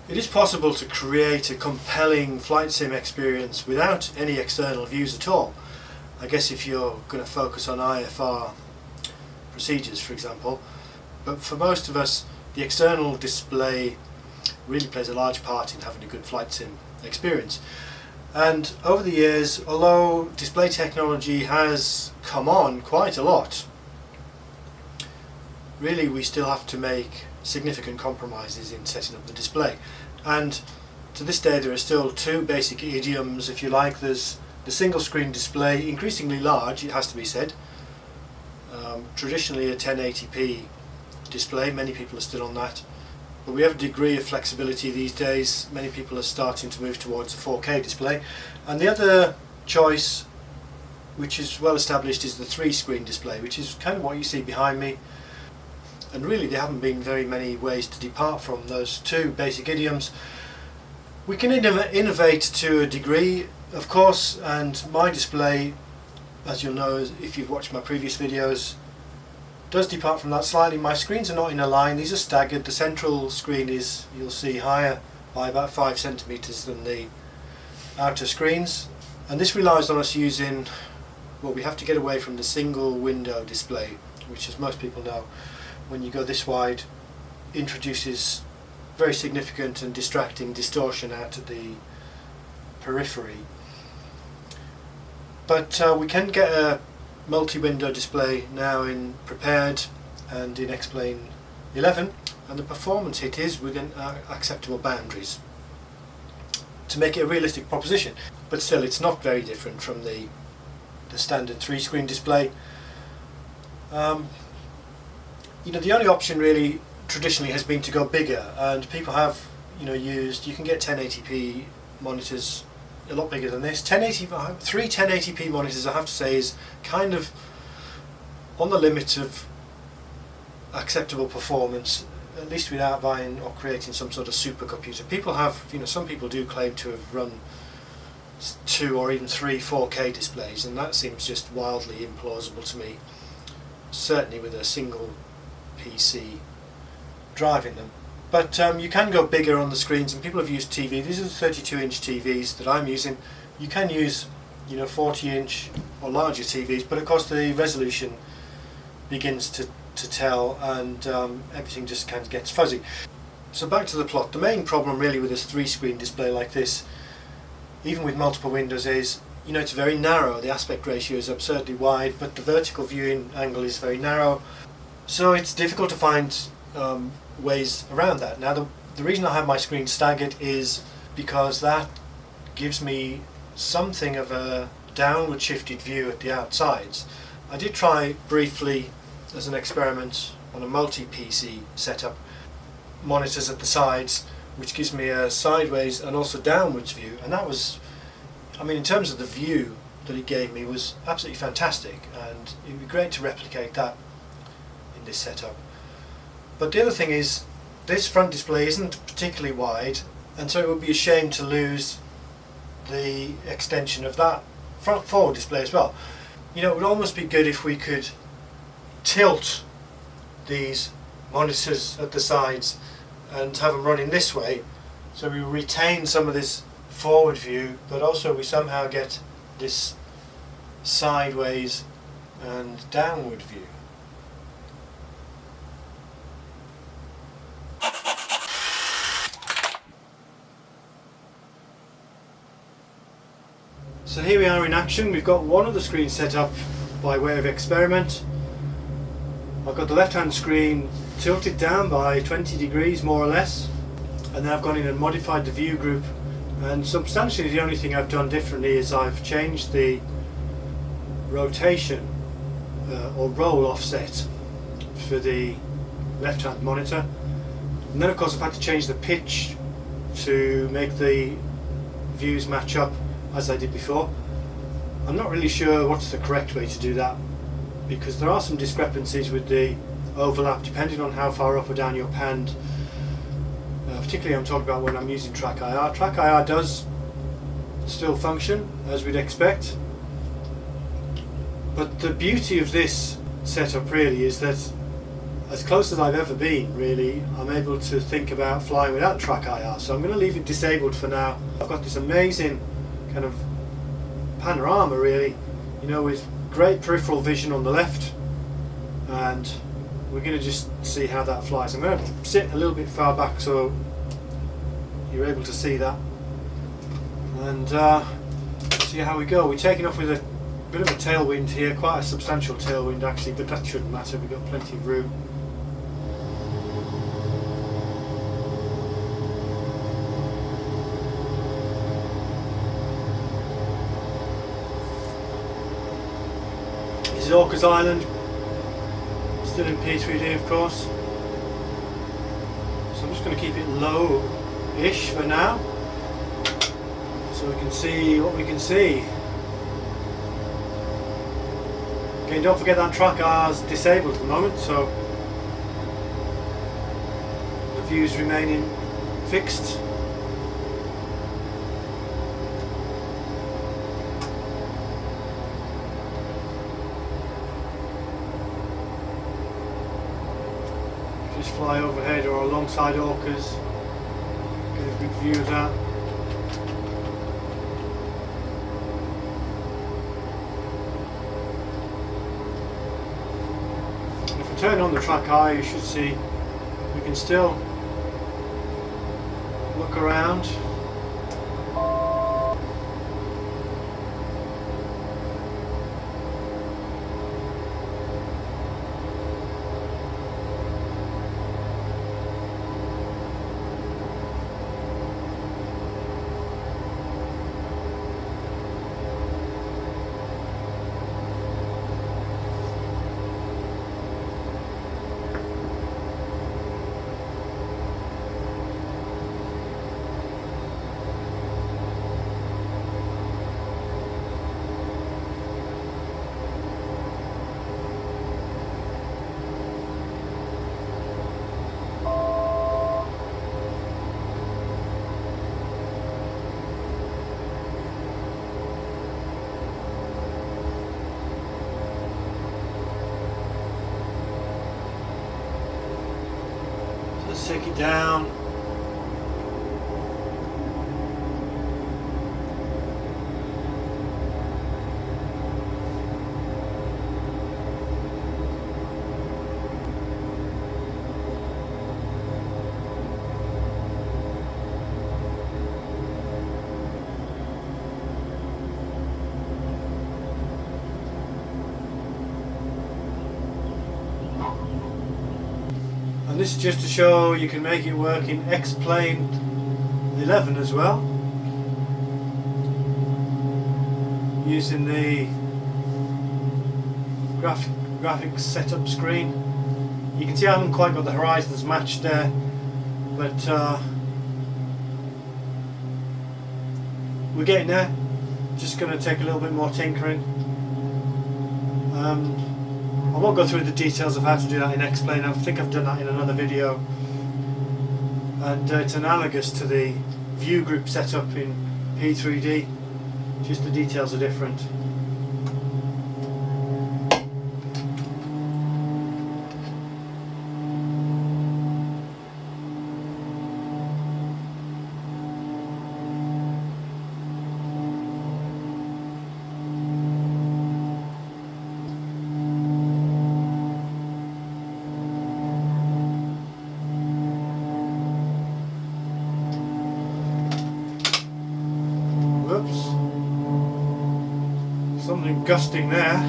It is possible to create a compelling flight sim experience without any external views at all. I guess if you're going to focus on IFR procedures, for example, but for most of us the external display really plays a large part in having a good flight sim experience. And over the years, although display technology has come on quite a lot, really we still have to make significant compromises in setting up the display. And to this day there are still two basic idioms, if you like. There's the single screen display, increasingly large, it has to be said. Traditionally a 1080p display, many people are still on that. But we have a degree of flexibility these days. Many people are starting to move towards a 4K display. And the other choice, which is well established, is the 3-screen display, which is kind of what you see behind me. And really there haven't been very many ways to depart from those two basic idioms. We can innovate to a degree, of course, and my display, as you'll know if you've watched my previous videos, does depart from that slightly. My screens are not in a line, these are staggered. The central screen is, you'll see, higher by about 5 centimeters than the outer screens, and this relies on us using, well, we have to get away from the single window display, which, as most people know, when you go this wide, introduces very significant and distracting distortion out of the periphery. But we can get a multi-window display now in Prepared and in X-Plane 11, and the performance hit is within acceptable boundaries to make it a realistic proposition. But still, it's not very different from the standard 3-screen display. You know, the only option really traditionally has been to go bigger, and people have, you know, used, you can get 1080p monitors a lot bigger than this. 1080p monitors, I have to say, is kind of on the limit of acceptable performance, at least without buying or creating some sort of supercomputer. People have, you know, some people do claim to have run 2 or even 3 4K displays, and that seems just wildly implausible to me, certainly with a single PC driving them. But you can go bigger on the screens, and people have used TV. These are the 32-inch TVs that I'm using. You can use, you know, 40-inch or larger TVs, but of course the resolution begins to tell, and everything just kind of gets fuzzy. So back to the plot. The main problem really with this 3-screen display like this, even with multiple windows, is, you know, it's very narrow. The aspect ratio is absurdly wide, but the vertical viewing angle is very narrow. So it's difficult to find ways around that. Now the reason I have my screen staggered is because that gives me something of a downward shifted view at the outsides. I did try briefly as an experiment on a multi-PC setup, monitors at the sides, which gives me a sideways and also downwards view, and that was, I mean, in terms of the view that it gave me, was absolutely fantastic, and it would be great to replicate that in this setup. But the other thing is, this front display isn't particularly wide, and so it would be a shame to lose the extension of that front forward display as well. You know, it would almost be good if we could tilt these monitors at the sides and have them running this way, so we retain some of this forward view, but also we somehow get this sideways and downward view. So here we are in action. We've got one of the screens set up by way of experiment. I've got the left hand screen tilted down by 20 degrees more or less, and then I've gone in and modified the view group, and substantially the only thing I've done differently is I've changed the rotation or roll offset for the left hand monitor, and then of course I've had to change the pitch to make the views match up as I did before. I'm not really sure what's the correct way to do that, because there are some discrepancies with the overlap depending on how far up or down you're panned. Particularly I'm talking about when I'm using Track IR. Track IR does still function as we'd expect, but the beauty of this setup really is that as close as I've ever been, really, I'm able to think about flying without track IR. So I'm going to leave it disabled for now. I've got this amazing kind of panorama, really, you know, with great peripheral vision on the left, and we're going to just see how that flies. I'm going to sit a little bit far back so you're able to see that, and see how we go. We're taking off with a bit of a tailwind here, quite a substantial tailwind actually, but that shouldn't matter, we've got plenty of room. This is Orcas Island, still in P3D of course. So I'm just going to keep it low-ish for now, so we can see what we can see. Again, don't forget that track IR is disabled at the moment, so the view's remaining fixed. Just fly overhead or alongside Orcas, get a good view of that. If we turn on the track eye, you should see we can still look around. Let's take it down. And this is just to show you can make it work in X-Plane 11 as well, using the graphics setup screen. You can see I haven't quite got the horizons matched there, but we're getting there. Just going to take a little bit more tinkering. I won't go through the details of how to do that in X-Plane. I think I've done that in another video, and it's analogous to the view group setup in P3D, just the details are different. Whoops. Something gusting there.